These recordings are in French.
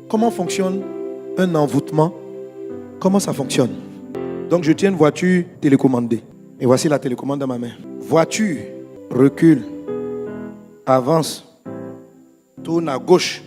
comment fonctionne un envoûtement? Comment ça fonctionne? Donc je tiens une voiture télécommandée. Et voici la télécommande dans ma main. Voiture, recule, avance, tourne à gauche.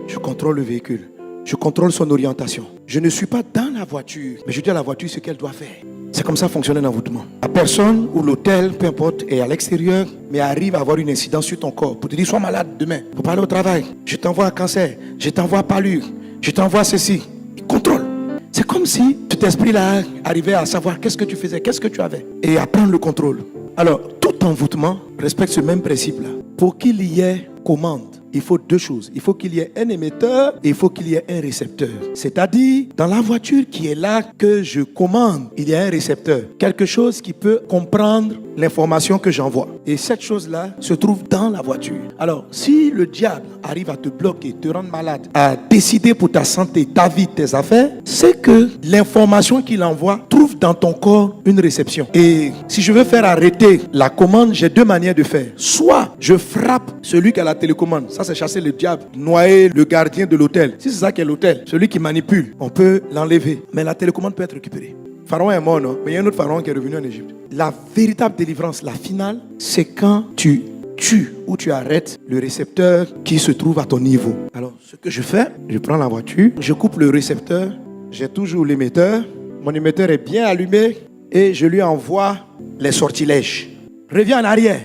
Je contrôle le véhicule. Je contrôle son orientation. Je ne suis pas dans la voiture, mais je dis à la voiture ce qu'elle doit faire. C'est comme ça fonctionne un envoûtement. La personne ou l'hôtel, peu importe, est à l'extérieur, mais arrive à avoir une incidence sur ton corps pour te dire sois malade demain, pour pas aller au travail. Je t'envoie un cancer, je t'envoie palure, je t'envoie ceci. Il contrôle. C'est comme si cet esprit-là arrivait à savoir qu'est-ce que tu faisais, qu'est-ce que tu avais, et à prendre le contrôle. Alors, tout envoûtement respecte ce même principe-là. Pour qu'il y ait commande, il faut deux choses. Il faut qu'il y ait un émetteur et il faut qu'il y ait un récepteur. C'est-à-dire, dans la voiture qui est là que je commande, il y a un récepteur. Quelque chose qui peut comprendre l'information que j'envoie. Et cette chose-là se trouve dans la voiture. Alors, si le diable arrive à te bloquer, te rendre malade, à décider pour ta santé, ta vie, tes affaires, c'est que l'information qu'il envoie trouve dans ton corps une réception. Et si je veux faire arrêter la commande, j'ai deux manières de faire. Soit je frappe celui qui a la télécommande. Ça, c'est chasser le diable, noyer le gardien de l'hôtel. Si c'est ça qui est l'hôtel, celui qui manipule, on peut l'enlever. Mais la télécommande peut être récupérée. Pharaon est mort, non? Mais il y a un autre pharaon qui est revenu en Égypte. La véritable délivrance, la finale, c'est quand tu tues ou tu arrêtes le récepteur qui se trouve à ton niveau. Alors, ce que je fais, je prends la voiture, je coupe le récepteur, j'ai toujours l'émetteur, mon émetteur est bien allumé et je lui envoie les sortilèges. Reviens en arrière,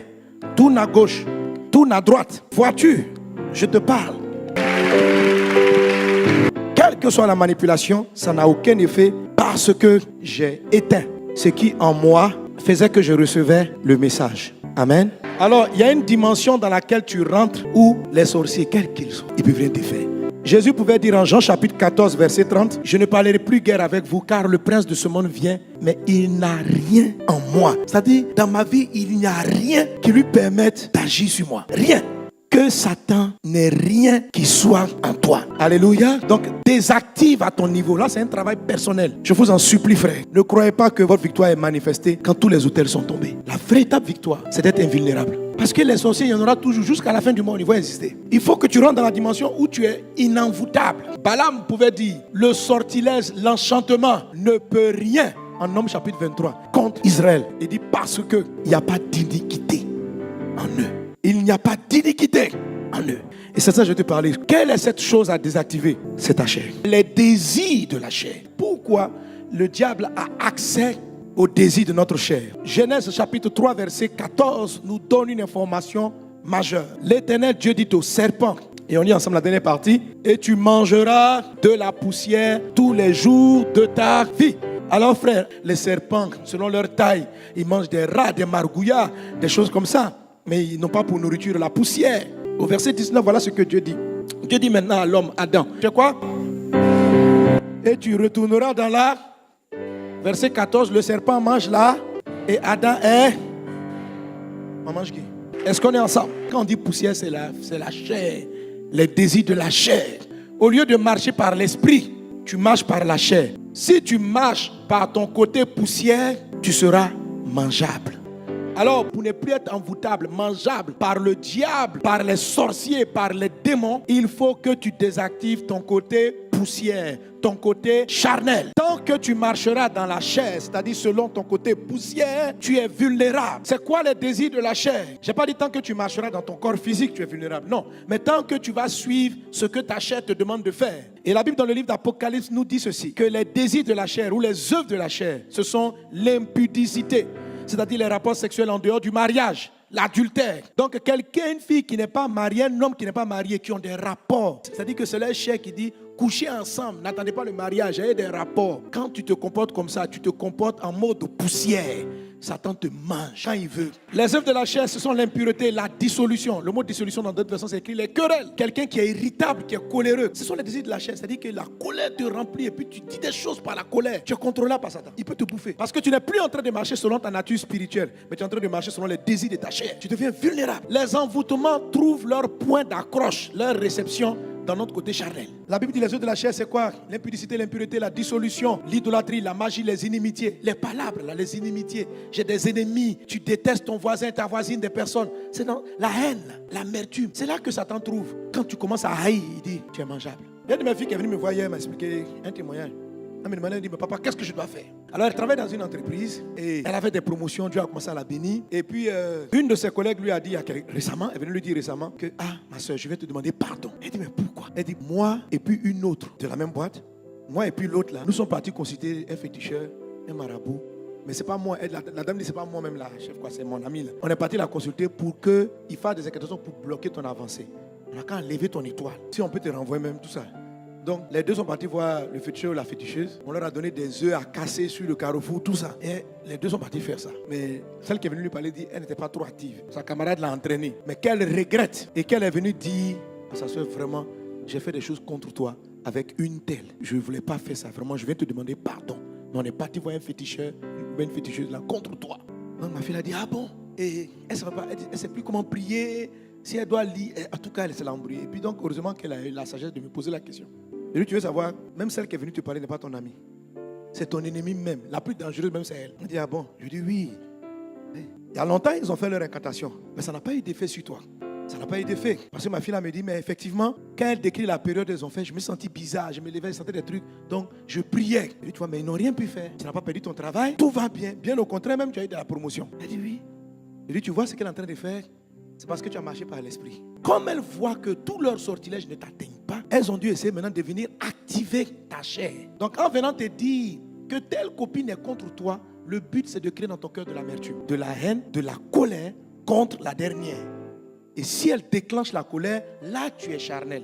tourne à gauche, tourne à droite. Vois-tu, je te parle. Quelle que soit la manipulation, ça n'a aucun effet parce que j'ai éteint ce qui en moi faisait que je recevais le message. Amen. Alors, il y a une dimension dans laquelle tu rentres où les sorciers, quels qu'ils sont, ils peuvent rien te faire. Jésus pouvait dire en Jean chapitre 14, verset 30, « Je ne parlerai plus guère avec vous, car le prince de ce monde vient, mais il n'a rien en moi. » C'est-à-dire, dans ma vie, il n'y a rien qui lui permette d'agir sur moi. Rien. Que Satan n'ait rien qui soit en toi. Alléluia. Donc, désactive à ton niveau. Là, c'est un travail personnel. Je vous en supplie, frère. Ne croyez pas que votre victoire est manifestée quand tous les autels sont tombés. La véritable victoire, c'est d'être invulnérable. Parce que les sorciers, il y en aura toujours jusqu'à la fin du monde. Ils vont exister. Il faut que tu rentres dans la dimension où tu es inenvoûtable. Balaam pouvait dire, le sortilège, l'enchantement ne peut rien. En Nombre chapitre 23, contre Israël. Il dit parce qu'il n'y a pas d'iniquité en eux. Il n'y a pas d'iniquité en eux. Et c'est ça que je te parlais. Quelle est cette chose à désactiver? C'est ta chair. Les désirs de la chair. Pourquoi le diable a accès aux désirs de notre chair? Genèse chapitre 3 verset 14 nous donne une information majeure. L'Éternel Dieu dit au serpent, et on lit ensemble la dernière partie, et tu mangeras de la poussière tous les jours de ta vie. Alors frère, les serpents, selon leur taille, ils mangent des rats, des margouillards, des choses comme ça. Mais ils n'ont pas pour nourriture la poussière. Au verset 19, voilà ce que Dieu dit. Dieu dit maintenant à l'homme, Adam, tu sais quoi? Et tu retourneras dans la... Verset 14, le serpent mange là. Et Adam est... On mange qui? Est-ce qu'on est ensemble? Quand on dit poussière, c'est la chair. Les désirs de la chair. Au lieu de marcher par l'esprit, tu marches par la chair. Si tu marches par ton côté poussière, tu seras mangeable. Alors, pour ne plus être envoûtable, mangeable par le diable, par les sorciers, par les démons, il faut que tu désactives ton côté poussière, ton côté charnel. Tant que tu marcheras dans la chair, c'est-à-dire selon ton côté poussière, tu es vulnérable. C'est quoi les désirs de la chair? Je n'ai pas dit tant que tu marcheras dans ton corps physique, tu es vulnérable. Non, mais tant que tu vas suivre ce que ta chair te demande de faire. Et la Bible dans le livre d'Apocalypse nous dit ceci, que les désirs de la chair ou les œuvres de la chair, ce sont l'impudicité. C'est-à-dire les rapports sexuels en dehors du mariage, l'adultère. Donc quelqu'un, une fille qui n'est pas mariée, un homme qui n'est pas marié, qui ont des rapports. C'est-à-dire que c'est leur chair qui dit, couchez ensemble, n'attendez pas le mariage, ayez des rapports. Quand tu te comportes comme ça, tu te comportes en mode poussière. Satan te mange quand il veut. Les œuvres de la chair, ce sont l'impureté, la dissolution. Le mot dissolution dans d'autres versions, c'est écrit les querelles. Quelqu'un qui est irritable, qui est coléreux. Ce sont les désirs de la chair. C'est-à-dire que la colère te remplit et puis tu dis des choses par la colère. Tu es contrôlé par Satan. Il peut te bouffer. Parce que tu n'es plus en train de marcher selon ta nature spirituelle, mais tu es en train de marcher selon les désirs de ta chair. Tu deviens vulnérable. Les envoûtements trouvent leur point d'accroche, leur réception dans notre côté charnel. La Bible dit les œuvres de la chair, c'est quoi? L'impudicité, l'impureté, la dissolution, l'idolâtrie, la magie, les inimitiés. Les palabres, là, les inimitiés. J'ai des ennemis, tu détestes ton voisin, ta voisine, des personnes. C'est dans la haine, l'amertume. C'est là que Satan trouve. quand tu commences à haïr, il dit, tu es mangeable. Il y a une de mes filles qui est venue me voir hier, m'a expliqué un témoignage. Elle me demandait, elle dit, mais papa, qu'est-ce que je dois faire? Alors elle travaille dans une entreprise et elle avait des promotions, Dieu a commencé à la bénir. Et puis une de ses collègues lui a dit récemment, elle est venue lui dire récemment que, ma soeur, je vais te demander pardon. Elle dit, mais pourquoi? Elle dit, moi et puis une autre de la même boîte, moi et puis l'autre là, nous sommes partis consulter un féticheur, un marabout. Mais c'est pas moi, la dame dit, c'est pas moi-même la chef, quoi, c'est mon ami là. On est parti la consulter pour qu'il fasse des incantations pour bloquer ton avancée. On a qu'à enlever ton étoile. Si on peut te renvoyer même, tout ça. Donc, les deux sont partis voir le féticheur ou la féticheuse. On leur a donné des œufs à casser sur le carrefour, tout ça. Et les deux sont partis faire ça. Mais celle qui est venue lui parler dit, elle n'était pas trop active. Sa camarade l'a entraînée. Mais qu'elle regrette. Et qu'elle est venue dire à sa soeur, vraiment, j'ai fait des choses contre toi avec une telle. Je ne voulais pas faire ça. Vraiment, je viens te demander pardon. Mais on est parti voir un féticheur, une féticheuse là, contre toi. Donc, ma fille a dit, ah bon? Et elle ne sait plus comment prier. Si elle doit lire, en tout cas, elle s'est embrouillée. Et puis donc, heureusement qu'elle a eu la sagesse de me poser la question. Et lui, tu veux savoir, même celle qui est venue te parler n'est pas ton amie. C'est ton ennemi même. La plus dangereuse même, c'est elle. Elle dit, ah bon? Je dis, oui. Il y a longtemps, ils ont fait leur incantation. Mais ça n'a pas eu d'effet sur toi. Ça n'a pas eu d'effet. Parce que ma fille là me dit, mais effectivement, quand elle décrit la période qu'ils ont fait, je me sentis bizarre. Je me levais, je sentais des trucs. Donc, je priais. Je dis, tu vois, mais ils n'ont rien pu faire. Tu n'as pas perdu ton travail. Tout va bien. Bien au contraire, même tu as eu de la promotion. Elle dit, oui. Je dis, tu vois ce qu'elle est en train de faire? C'est parce que tu as marché par l'esprit. Comme elles voient que tous leurs sortilèges ne t'atteignent pas, elles ont dû essayer maintenant de venir activer ta chair. Donc en venant te dire que telle copine est contre toi, le but c'est de créer dans ton cœur de l'amertume, de la haine, de la colère contre la dernière. Et si elle déclenche la colère, là tu es charnel.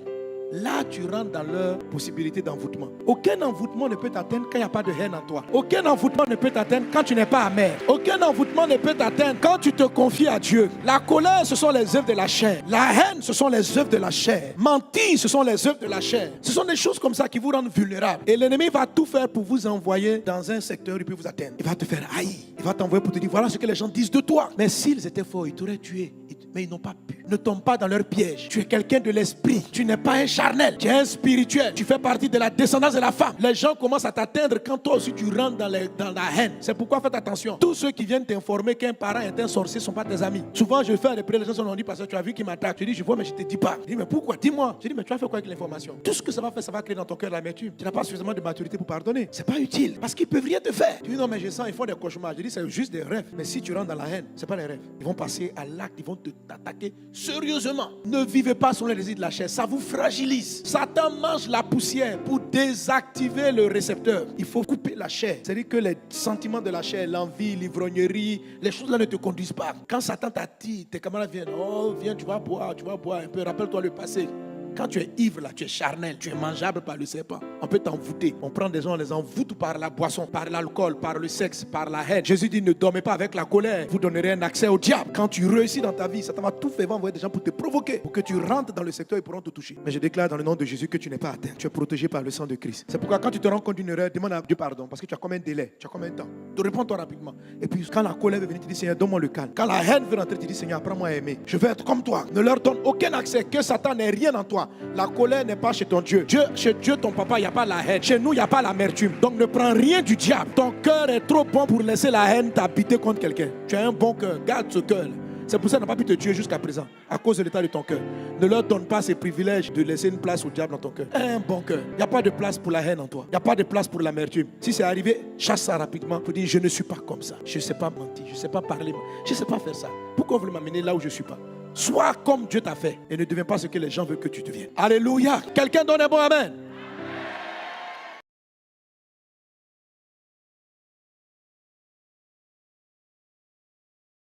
Là, tu rentres dans leur possibilité d'envoûtement. Aucun envoûtement ne peut t'atteindre quand il n'y a pas de haine en toi. Aucun envoûtement ne peut t'atteindre quand tu n'es pas amer. Aucun envoûtement ne peut t'atteindre quand tu te confies à Dieu. La colère, ce sont les œuvres de la chair. La haine, ce sont les œuvres de la chair. Mentir, ce sont les œuvres de la chair. Ce sont des choses comme ça qui vous rendent vulnérables. Et l'ennemi va tout faire pour vous envoyer dans un secteur et puis vous atteindre. Il va te faire haïr. Il va t'envoyer pour te dire, voilà ce que les gens disent de toi. Mais s'ils étaient forts, ils t'auraient tué. Mais ils n'ont pas pu. Ne tombe pas dans leur piège. Tu es quelqu'un de l'esprit. Tu n'es pas un charnel. Tu es un spirituel. Tu fais partie de la descendance de la femme. Les gens commencent à t'atteindre quand toi aussi tu rentres dans la haine. C'est pourquoi faites attention. Tous ceux qui viennent t'informer qu'un parent est un sorcier ne sont pas tes amis. Souvent je fais des prières, les gens m'ont dit, parce que tu as vu qu'il m'attaque. Je dis, je vois, mais je ne te dis pas. Je dis, mais pourquoi? Dis-moi. Je dis, mais tu as fait quoi avec l'information? Tout ce que ça va faire, ça va créer dans ton cœur l'amertume. Tu n'as pas suffisamment de maturité pour pardonner. C'est pas utile. Parce qu'ils ne peuvent rien te faire. Tu dis, non, mais je sens, ils font des cauchemars. Je dis, c'est juste des rêves. Mais si tu rentres dans la haine, ce n'est pas les rêves. Ils vont passer à l'acte, ils vont t'attaquer sérieusement. Ne vivez pas sur les désirs de la chair. Ça vous fragilise. Satan mange la poussière pour désactiver le récepteur. Il faut couper la chair. C'est-à-dire que les sentiments de la chair, l'envie, l'ivrognerie, les choses là ne te conduisent pas. Quand Satan t'attire, tes camarades viennent, oh viens, tu vas boire un peu, rappelle-toi le passé. Quand tu es ivre là, tu es charnel, tu es mangeable par le serpent. On peut t'envoûter. On prend des gens, on les envoûte par la boisson, par l'alcool, par le sexe, par la haine. Jésus dit, ne dormez pas avec la colère. Vous donnerez un accès au diable. Quand tu réussis dans ta vie, ça va tout faire, va envoyer des gens pour te provoquer, pour que tu rentres dans le secteur, ils pourront te toucher. Mais je déclare dans le nom de Jésus que tu n'es pas atteint. Tu es protégé par le sang de Christ. C'est pourquoi quand tu te rends compte d'une erreur, demande à Dieu pardon, parce que tu as combien de délai, tu as combien de temps. Réponds-toi rapidement. Et puis quand la colère veut venir, tu dis, Seigneur, donne-moi le calme. Quand la haine veut rentrer, tu dis, Seigneur, apprends-moi à aimer. Je veux être comme toi. Ne leur donne aucun accès, que Satan n'ait rien en toi. La colère n'est pas chez ton Dieu. Chez Dieu, ton papa, il n'y a pas la haine. Chez nous, il n'y a pas l'amertume. Donc ne prends rien du diable. Ton cœur est trop bon pour laisser la haine t'habiter contre quelqu'un. Tu as un bon cœur. Garde ce cœur. C'est pour ça qu'il n'a pas pu te tuer jusqu'à présent. À cause de l'état de ton cœur. Ne leur donne pas ces privilèges de laisser une place au diable dans ton cœur. Un bon cœur. Il n'y a pas de place pour la haine en toi. Il n'y a pas de place pour l'amertume. Si c'est arrivé, chasse ça rapidement pour dire, je ne suis pas comme ça. Je ne sais pas mentir. Je ne sais pas parler. Je ne sais pas faire ça. Pourquoi vous voulez m'amener là où je ne suis pas? Sois comme Dieu t'a fait et ne deviens pas ce que les gens veulent que tu deviennes. Alléluia. Quelqu'un donne un bon amen.